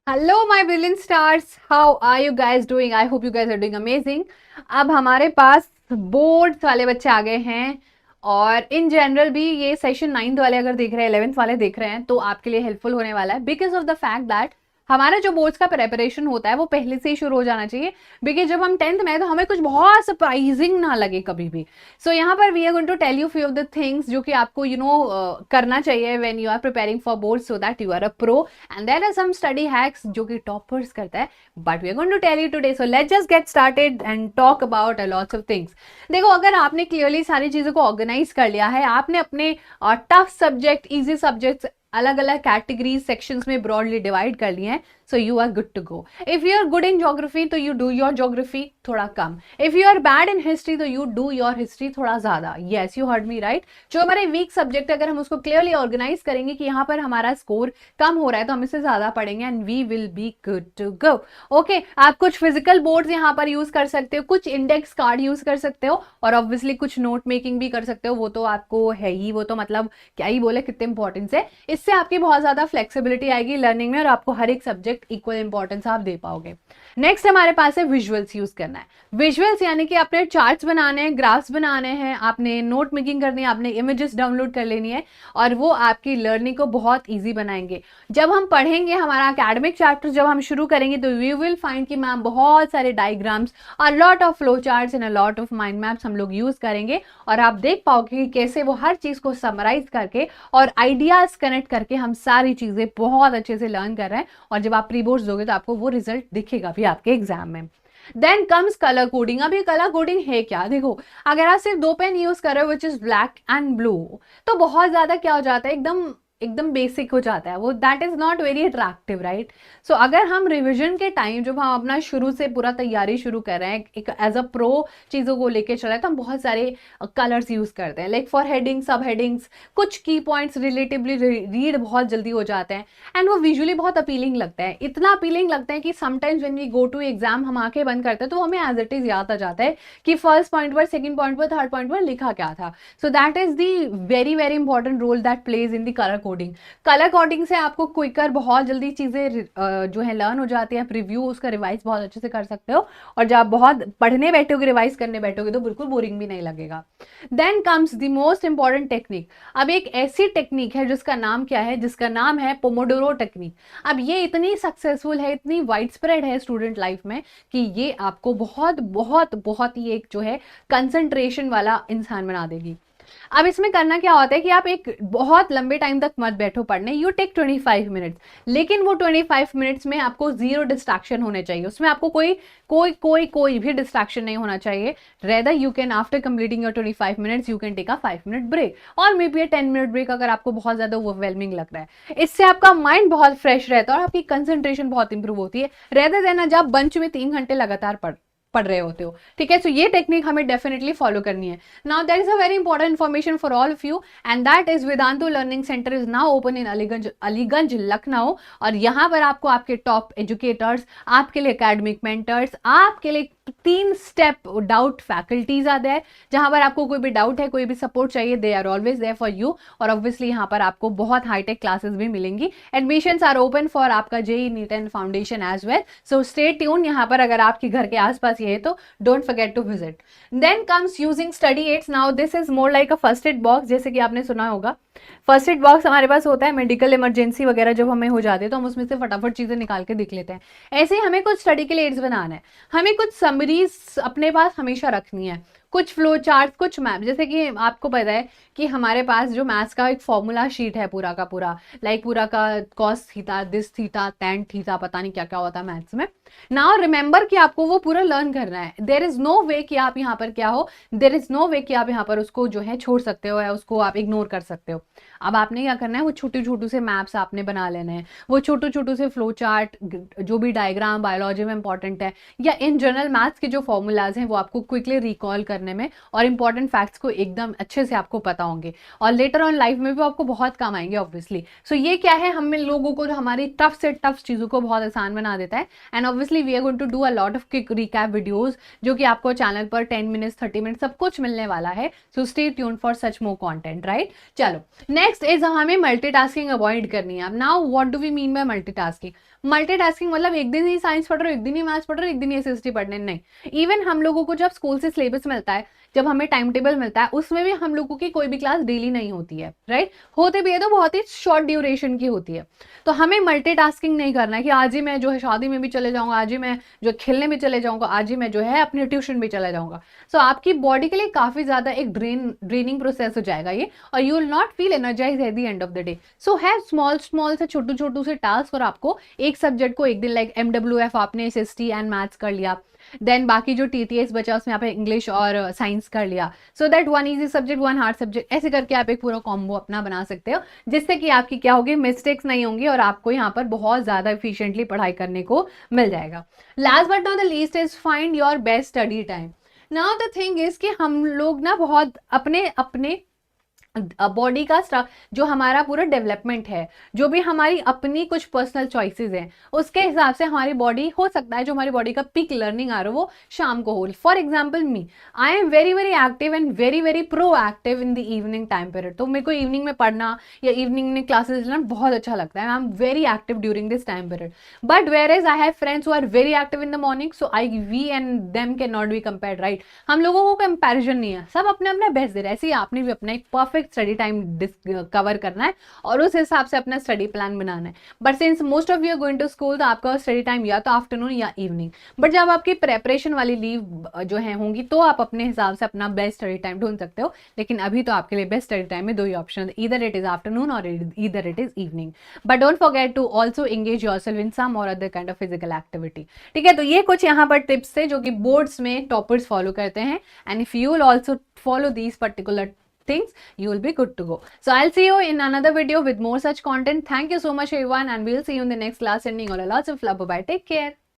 Hello my brilliant stars, how are you guys doing? I hope you guys are doing amazing. अब हमारे पास boards वाले बच्चे आ गए हैं और इन जनरल भी ये सेशन 9th वाले अगर देख रहे हैं, 11th वाले देख रहे हैं तो आपके लिए हेल्पफुल होने वाला है because of the fact that हमारा जो बोर्ड्स का प्रेपरेशन होता है वो पहले से ही शुरू हो जाना चाहिए। बिकॉज जब हम 10th में हैं तो हमें कुछ बहुत सरप्राइजिंग ना लगे कभी भी। सो यहाँ पर we are going to tell you few of the things जो कि आपको करना चाहिए when you are preparing for board so that you are a pro. And there are some study hacks जो कि टॉपर्स करता है, but we are going to tell you today. So let's just get started and talk about a lots of things. देखो, अगर आपने clearly सारी चीजों को ऑर्गेनाइज कर लिया है, आपने अपने टफ सब्जेक्ट, इजी सब्जेक्ट्स अलग अलग कैटेगरीज सेक्शंस में ब्रॉडली डिवाइड कर लिए हैं, so you are good to go. If you are good in geography तो यू डू योर ज्योग्राफी थोड़ा कम। If you are bad in history तो यू डू योर हिस्ट्री थोड़ा ज्यादा। Yes, you heard me right. जो हमारे week subject अगर हम उसको क्लियरली ऑर्गेनाइज करेंगे कि यहाँ पर हमारा स्कोर कम हो रहा है तो हम इससे ज्यादा पढ़ेंगे and we will be good to go. Okay, आप कुछ फिजिकल बोर्ड्स यहाँ पर यूज कर सकते हो, कुछ इंडेक्स कार्ड यूज कर सकते हो और ऑब्वियसली कुछ नोट मेकिंग भी कर सकते हो। वो तो आपको है ही, वो तो मतलब क्या ही बोले, कितने इंपॉर्टेंस है। इससे आपकी बहुत ज्यादा फ्लेक्सिबिलिटी आएगी लर्निंग में और आपको हर एक सब्जेक्ट इक्वल इंपॉर्टेंस आप दे पाओगे। नेक्स्ट हमारे पास है विजुअल्स यूज करना है। विजुअल्स यानी कि आपने चार्ट्स बनाने हैं, ग्राफ्स बनाने हैं, आपने नोट मेकिंग करनी है, आपने इमेजेस डाउनलोड कर लेनी है और वो आपकी लर्निंग को बहुत ईजी बनाएंगे। जब हम पढ़ेंगे हमारा एकेडमिक चैप्टर जब हम शुरू करेंगे तो वी विल फाइंड कि मैम बहुत सारे diagrams, a lot of flow charts and a lot of mind maps हम लोग यूज करेंगे और आप देख पाओगे कि कैसे वो हर चीज को समराइज करके और आइडियाज कनेक्ट करके हम सारी चीजें बहुत अच्छे से लर्न कर रहे हैं। और जब आप प्री बोर्ड्स दोगे तो आपको वो रिजल्ट दिखेगा भी आपके एग्जाम में। Then comes colour coding. अब ये कलर कोडिंग है क्या? देखो, अगर आप सिर्फ दो पेन यूज कर रहे हो which is black and blue तो बहुत ज्यादा क्या हो जाता है, एकदम एकदम बेसिक हो जाता है वो। That is not very attractive right. So अगर हम रिविजन के टाइम जब हम अपना शुरू से पूरा तैयारी शुरू कर रहे हैं एक एज अ प्रो चीजों को लेके चल रहे हैं तो हम बहुत सारे कलर्स यूज करते हैं, लाइक फॉर हेडिंग, सब हेडिंग्स, कुछ की पॉइंट्स रिलेटिवली रीड बहुत जल्दी हो जाते हैं एंड वो विजुअली बहुत अपीलिंग लगता है। इतना अपीलिंग लगता है कि sometimes when we go to exam हम आंखें बंद करते हैं तो हमें एज इट इज याद आ जाता है कि फर्स्ट पॉइंट पर, सेकंड पॉइंट पर, थर्ड पॉइंट पर लिखा क्या था। So that is the very very important role that plays in the colour coding. Colour coding से आपको क्विकर बहुत जल्दी चीजें जो है लर्न हो जाती है। आप रिव्यू उसका रिवाइज बहुत अच्छे से कर सकते हो और जब आप बहुत पढ़ने बैठोगे, रिवाइज करने बैठोगे तो बिल्कुल बोरिंग भी नहीं लगेगा। Then comes the most important technique. अब एक ऐसी टेक्निक है जिसका नाम क्या है, जिसका नाम है पोमोडोरो टेक्निक। अब ये इतनी सक्सेसफुल है, इतनी वाइड स्प्रेड है स्टूडेंट लाइफ में कि ये आपको बहुत बहुत बहुत ही एक जो है कंसंट्रेशन वाला इंसान बना देगी। अब इसमें करना क्या होता है कि आप एक बहुत लंबे टाइम तक मत बैठो पढ़ने, यू टेक 25 मिनट्स, लेकिन वो 25 मिनट्स में आपको जीरो डिस्ट्रैक्शन होने चाहिए। उसमें आपको कोई कोई कोई कोई भी डिस्ट्रैक्शन नहीं होना चाहिए। Rather you can after completing your 25 minutes you can take a 5 minute break और मे बी 10 मिनट ब्रेक अगर आपको बहुत ज्यादा ओवरवेलमिंग लग रहा है। इससे आपका माइंड बहुत फ्रेश रहता है और आपकी कंसंट्रेशन बहुत इंप्रूव होती है, रेदर देन जब बंच में 3 घंटे लगातार पढ़ रहे होते हो। ठीक है, सो ये टेक्निक हमें डेफिनेटली फॉलो करनी है। Now there is a very important information for all of you and that is Vedantu learning centre is now open in Aliganj Lucknow. और यहाँ पर आपको आपके टॉप एजुकेटर्स, आपके लिए एकेडमिक मेंटर्स, आपके लिए 3 स्टेप डाउट फैकल्टीज आते हैं जहां पर आपको कोई भी डाउट है, कोई भी सपोर्ट चाहिए, they are always there for you. और ऑब्वियसली यहाँ पर आपको बहुत हाईटेक क्लासेस भी मिलेंगी। एडमिशंस आर ओपन फॉर आपका JEE NEET and foundation as well, so stay tune. यहाँ पर अगर आपके घर के आसपास ये है तो don't forget to visit. Then comes using study aids. Now this is more like a first aid box, जैसे कि आपने सुना होगा। फर्स्ट एड बॉक्स हमारे पास होता है, मेडिकल इमरजेंसी वगैरह जब हमें हो जाती है तो हम उसमें से फटाफट चीजें निकाल के देख लेते हैं। ऐसे ही हमें कुछ स्टडी के लिए एड्स बनाना है, हमें कुछ समरीज अपने पास हमेशा रखनी है, कुछ फ्लो चार्ट, कुछ मैप। जैसे कि आपको पता है कि हमारे पास जो मैथ्स का एक फॉर्मूला शीट है पूरा का पूरा, लाइक पूरा का cos theta, this theta, tan theta, पता नहीं क्या क्या होता है मैथ्स में। नाउ रिमेंबर कि आपको वो पूरा लर्न करना है। देयर इज नो वे कि आप यहाँ पर क्या हो, देयर इज नो वे कि आप यहाँ पर उसको जो है छोड़ सकते हो या उसको आप इग्नोर कर सकते हो। अब आपने क्या करना है, वो छोटे छोटे से मैप्स आपने बना लेने हैं, वो छोटे छोटे से फ्लो चार्ट, जो भी डायग्राम बायोलॉजी में इंपॉर्टेंट है या इन जनरल मैथ्स के जो फॉर्मूलाज हैं वो आपको क्विकली रिकॉल करने में और इंपॉर्टेंट फैक्ट्स को एकदम अच्छे से आपको पता होंगे और लेटर ऑन लाइफ में भी आपको बहुत काम आएंगे ऑब्वियसली। सो ये क्या है, हम लोगों को हमारी टफ से टफ चीजों को बहुत आसान बना देता है। And obviously we are going to do a lot of quick recap videos जो कि आपको चैनल पर 10 मिनट्स 30 मिनट्स सब कुछ मिलने वाला है। So stay tuned for such more content right. चलो नेक्स्ट इज हमें मल्टीटास्किंग अवॉइड करनी है। अब now what do we mean by multitasking? Multitasking मतलब एक दिन ही साइंस पढ़ रहे हो, एक दिन ही मैथ्स पढ़ रहे हो, एक दिन ही एसएसटी पढ़ने, नहीं। इवन हम लोगों को जब स्कूल से सिलेबस मिलता है, जब हमें टाइम टेबल मिलता है, उसमें भी हम लोगों की कोई भी क्लास डेली नहीं होती है, राइट। होते भी है तो बहुत ही शॉर्ट ड्यूरेशन की होती है। तो हमें मल्टीटास्किंग नहीं करना है कि आज ही मैं जो है शादी में भी चले जाऊंगा, आज ही मैं जो खेलने भी चले जाऊंगा, आज ही मैं जो है अपने ट्यूशन भी चला जाऊंगा। सो आपकी बॉडी के लिए काफी ज्यादा एक ड्रेनिंग प्रोसेस हो जाएगा ये, और you will not feel energize at the end of the day. So have small small से छोटू छोटू से टास्क, और आपको एक सब्जेक्ट को एक दिन, लाइक MWF आपने SST एंड मैथ्स कर लिया, देन बाकी जो TTS बचा उसमें आप इंग्लिश और साइंस कर लिया, so that one easy subject one hard subject, ऐसे करके आप एक पूरा कॉम्बो अपना बना सकते हो, जिससे कि आपकी क्या होगी, मिस्टेक्स नहीं होंगी और आपको यहाँ पर बहुत ज्यादा एफिशिएंटली पढ़ाई करने को मिल जाएगा। Last but not the least is find your best study time. Now the thing is कि हम लोग ना बहुत अपने अपने बॉडी का जो हमारा पूरा डेवलपमेंट है, जो भी हमारी अपनी कुछ पर्सनल चॉइसेस हैं, उसके हिसाब से हमारी बॉडी हो सकता है जो हमारी बॉडी का पीक लर्निंग आ रहा हो वो शाम को हो। For example me, I am very very active and very very pro active in the evening time period. तो मेरे को इवनिंग में पढ़ना या इवनिंग में क्लासेस लेना बहुत अच्छा लगता है। I am very active during this time period, but where as I have friends who are very active in the morning, so I we and them can not be compared, right. हम लोगों को comparison नहीं है, सब अपने अपने best दे रहे हैं। ऐसे ही आपने भी अपना एक परफेक्ट स्टडी टाइम कवर करना है और उस हिसाब से अपना स्टडी प्लान बनाना है। But since most of you are going to school, तो आपका स्टडी टाइम या तो आफ्टरनून या इवनिंग। बट जब आपकी प्रेपरेशन वाली लीव जो है होंगी, तो आप अपने हिसाब से अपना बेस्ट स्टडी टाइम ढूंढ सकते हो। लेकिन अभी तो आपके लिए बेस्ट स्टडी टाइम में दो ही ऑप्शन है, ईदर इट इज आफ्टरनून और either it is evening. But don't forget to also engage yourself in some or other kind of physical activity. ठीक है, तो ये कुछ यहाँ पर टिप्स थे जो कि बोर्ड्स में टॉपर्स फॉलो करते हैं, and if you will also follow these particular things, you will be good to go. So I'll see you in another video with more such content. Thank you so much everyone, and we'll see you in the next class. Sending all lots of love. Bye bye, take care.